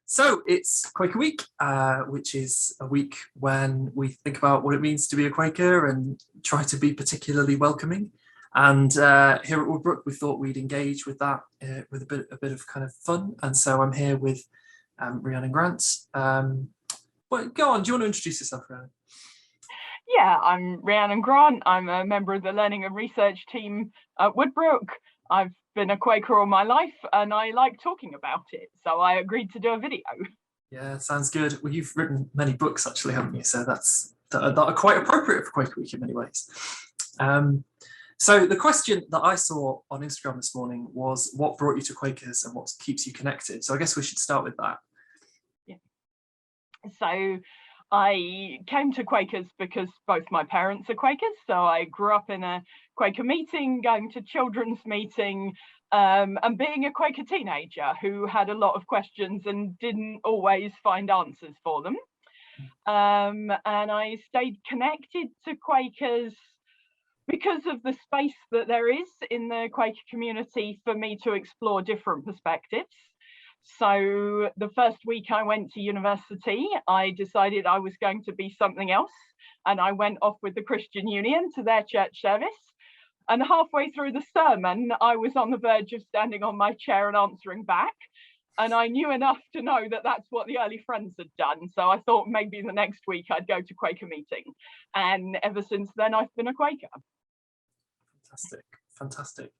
So it's Quaker Week, which is a week when we think about what it means to be a Quaker and try to be particularly welcoming. And here at Woodbrook, we thought we'd engage with that with a bit of kind of fun. And so I'm here with Rhiannon Grant. But go on, do you want to introduce yourself, Rhiannon? Yeah, I'm Rhiannon Grant. I'm a member of the Learning and Research team at Woodbrook. I've been a Quaker all my life and I like talking about it, so I agreed to do a video. Yeah, sounds good. Well, you've written many books actually, haven't you? So that are quite appropriate for Quaker Week in many ways. So the question that I saw on Instagram this morning was what brought you to Quakers and what keeps you connected? So I guess we should start with that. Yeah. So I came to Quakers because both my parents are Quakers. So I grew up in a Quaker meeting, going to children's meeting, and being a Quaker teenager who had a lot of questions and didn't always find answers for them. And I stayed connected to Quakers because of the space that there is in the Quaker community for me to explore different perspectives. So the first week I went to university, I decided I was going to be something else. And I went off with the Christian Union to their church service. And halfway through the sermon, I was on the verge of standing on my chair and answering back. And I knew enough to know that that's what the early friends had done. So I thought maybe the next week I'd go to Quaker meeting. And ever since then, I've been a Quaker. Fantastic, fantastic.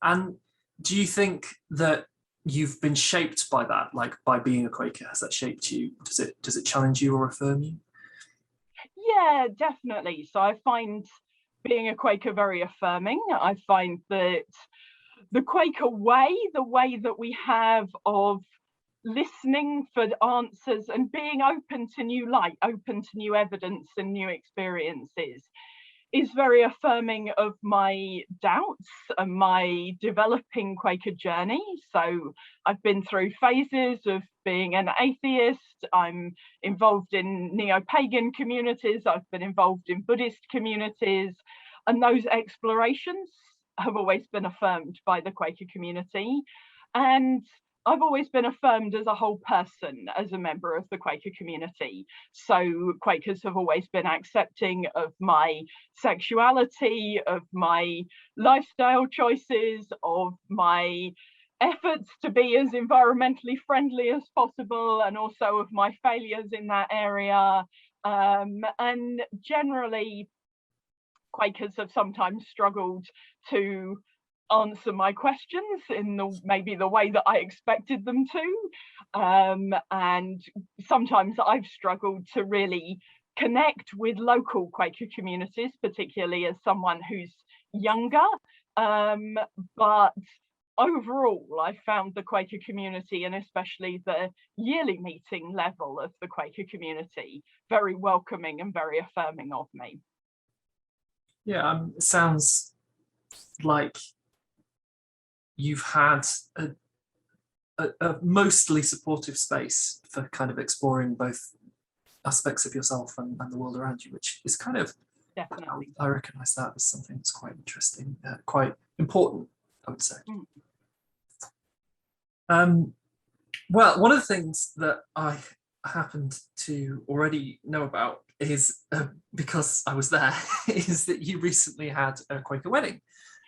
And do you think that you've been shaped by that, like by being a Quaker? Has that shaped you? Does it challenge you or affirm you? Yeah, definitely. So I find being a Quaker very affirming. I find that the Quaker way, the way that we have of listening for answers and being open to new light, open to new evidence and new experiences, is very affirming of my doubts and my developing Quaker journey. So I've been through phases of being an atheist. I'm involved in neo-pagan communities. I've been involved in Buddhist communities. And those explorations have always been affirmed by the Quaker community. And I've always been affirmed as a whole person, as a member of the Quaker community. So Quakers have always been accepting of my sexuality, of my lifestyle choices, of my efforts to be as environmentally friendly as possible, and also of my failures in that area. And generally, Quakers have sometimes struggled to answer my questions in maybe the way that I expected them to. And sometimes I've struggled to really connect with local Quaker communities, particularly as someone who's younger. But overall, I found the Quaker community, and especially the yearly meeting level of the Quaker community, very welcoming and very affirming of me. Yeah, it sounds like you've had a mostly supportive space for kind of exploring both aspects of yourself and the world around you, which is kind of, definitely, I recognise that as something that's quite interesting, quite important, I would say. Well, one of the things that I happened to already know about is, because I was there, is that you recently had a Quaker wedding.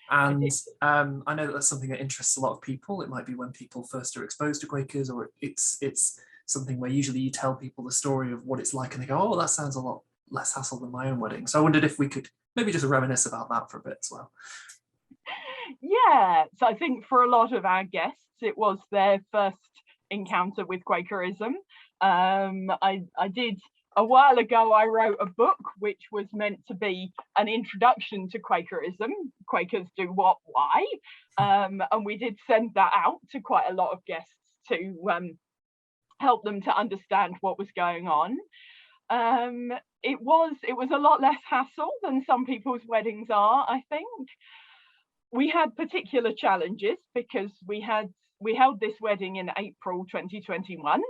And I know that that's something that interests a lot of people. It might be when people first are exposed to Quakers, or it's something where usually you tell people the story of what it's like and they go, oh, that sounds a lot less hassle than my own wedding. So I wondered if we could maybe just reminisce about that for a bit as well. Yeah, so I think for a lot of our guests, it was their first encounter with Quakerism. I did, a while ago, I wrote a book which was meant to be an introduction to Quakerism. Quakers do what, why? And we did send that out to quite a lot of guests to help them to understand what was going on. It was a lot less hassle than some people's weddings are, I think. We had particular challenges because we held this wedding in April 2021,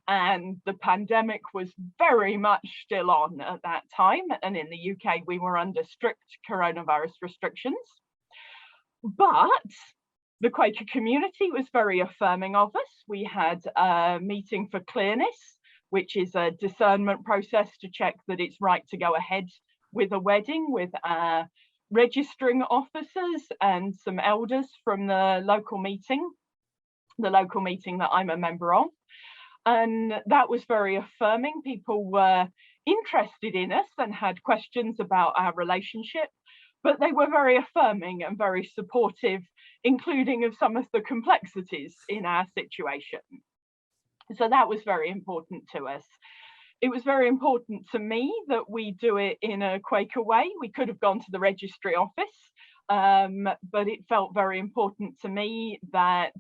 and the pandemic was very much still on at that time. And in the UK, we were under strict coronavirus restrictions. But The Quaker community was very affirming of us. We had a meeting for clearness, which is a discernment process to check that it's right to go ahead with a wedding, with registering officers and some elders from the local meeting that I'm a member of. And that was very affirming. People were interested in us and had questions about our relationship, but they were very affirming and very supportive, including of some of the complexities in our situation. So that was very important to us. It was very important to me that we do it in a Quaker way. We could have gone to the registry office, but it felt very important to me that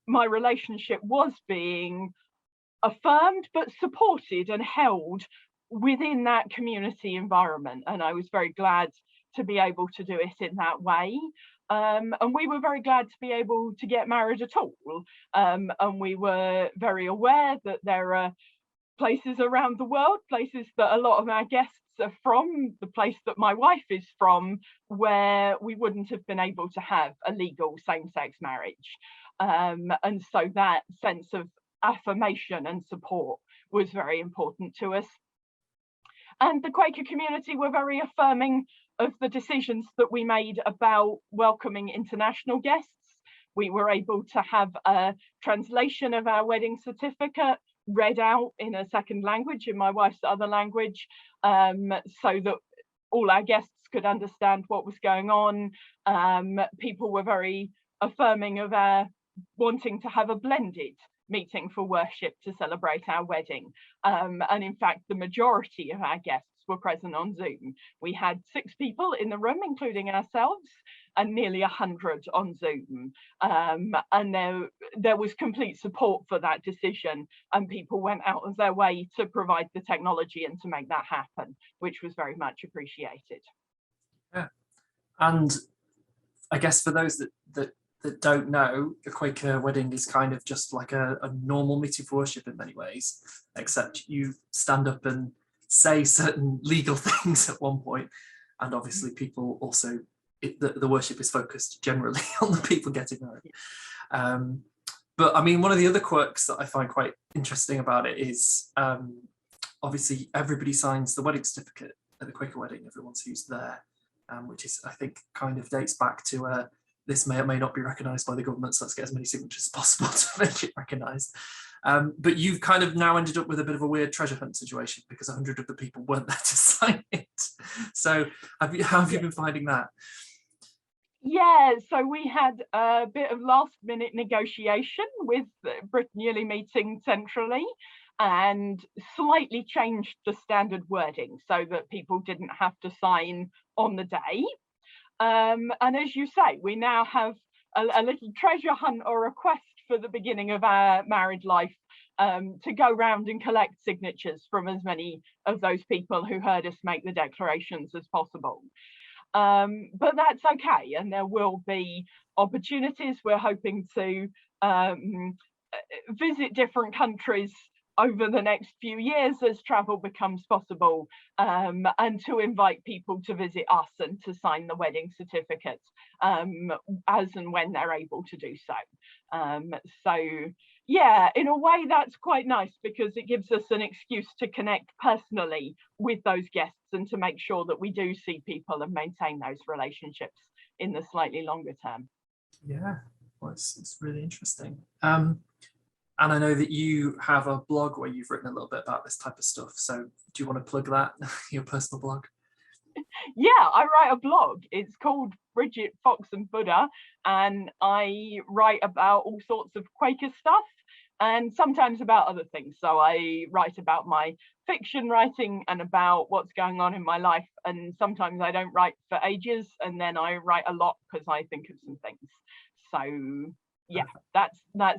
my relationship was being affirmed but supported and held within that community environment. And I was very glad to be able to do it in that way. And we were very glad to be able to get married at all. And we were very aware that there are places around the world, places that a lot of our guests are from, the place that my wife is from, where we wouldn't have been able to have a legal same-sex marriage. And so that sense of affirmation and support was very important to us. And the Quaker community were very affirming of the decisions that we made about welcoming international guests. We were able to have a translation of our wedding certificate read out in a second language, in my wife's other language, so that all our guests could understand what was going on. People were very affirming of our wanting to have a blended meeting for worship to celebrate our wedding. And in fact, the majority of our guests were present on Zoom. We had 6 people in the room, including ourselves, and nearly 100 on Zoom. And there was complete support for that decision, and people went out of their way to provide the technology and to make that happen, which was very much appreciated. Yeah. And I guess for those that don't know, a Quaker wedding is kind of just like a normal meeting for worship in many ways, except you stand up and say certain legal things at one point, and obviously people also, the worship is focused generally on the people getting married. But I mean, one of the other quirks that I find quite interesting about it is obviously everybody signs the wedding certificate at the Quaker wedding, everyone who's there, which is, I think, kind of dates back to this may or may not be recognised by the government, so let's get as many signatures as possible to make it recognised. But you've kind of now ended up with a bit of a weird treasure hunt situation because 100 of the people weren't there to sign it. So how have you been finding that? Yeah, so we had a bit of last minute negotiation with Britain Yearly meeting centrally and slightly changed the standard wording so that people didn't have to sign on the day. And as you say, we now have a little treasure hunt or a quest for the beginning of our married life to go round and collect signatures from as many of those people who heard us make the declarations as possible. But that's okay, and there will be opportunities. We're hoping to visit different countries over the next few years as travel becomes possible, and to invite people to visit us and to sign the wedding certificates as and when they're able to do so. So yeah, in a way that's quite nice because it gives us an excuse to connect personally with those guests and to make sure that we do see people and maintain those relationships in the slightly longer term. Yeah, well, it's really interesting. And I know that you have a blog where you've written a little bit about this type of stuff. So do you want to plug that, your personal blog? Yeah, I write a blog. It's called Bridget, Fox and Buddha, and I write about all sorts of Quaker stuff and sometimes about other things. So I write about my fiction writing and about what's going on in my life, and sometimes I don't write for ages, and then I write a lot because I think of some things. So yeah, that's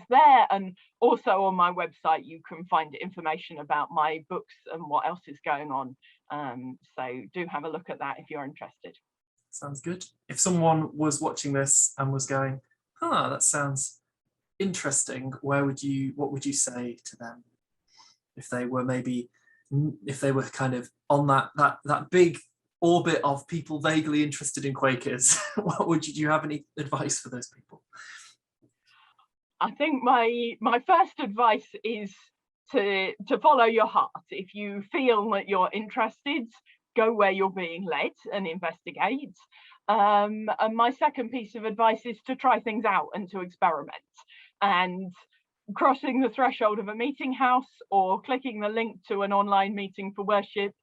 there. And also on my website you can find information about my books and what else is going on, so do have a look at that if you're interested. Sounds good. If someone was watching this and was going, that sounds interesting, what would you say to them if they were kind of on that big orbit of people vaguely interested in Quakers, do you have any advice for those people? I think my first advice is to follow your heart. If you feel that you're interested, go where you're being led and investigate. And my second piece of advice is to try things out and to experiment. And crossing the threshold of a meeting house or clicking the link to an online meeting for worship,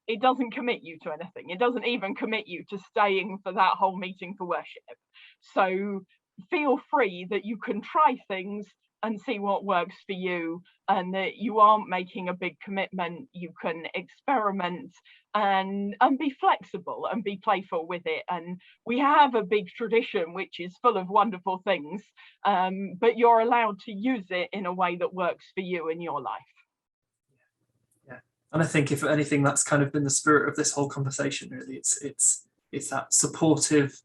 it doesn't commit you to anything. It doesn't even commit you to staying for that whole meeting for worship. So feel free that you can try things and see what works for you, and that you aren't making a big commitment. You can experiment and be flexible and be playful with it. And we have a big tradition which is full of wonderful things, but you're allowed to use it in a way that works for you in your life. Yeah, and I think if anything, that's kind of been the spirit of this whole conversation. Really, it's that supportive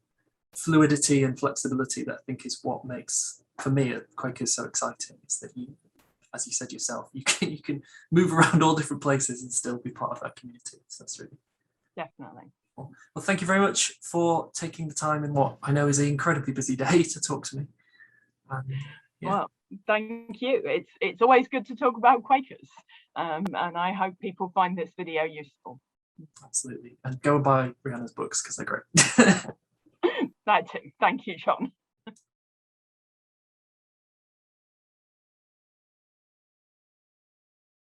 fluidity and flexibility that I think is what makes, for me, Quakers so exciting. Is that you, as you said yourself, you can move around all different places and still be part of that community. So that's really Definitely. cool. Well, thank you very much for taking the time in what I know is an incredibly busy day to talk to me. Yeah. Well, thank you. It's always good to talk about Quakers, and I hope people find this video useful. Absolutely, and go buy Rhiannon's books because they're great. That too. Thank you, John.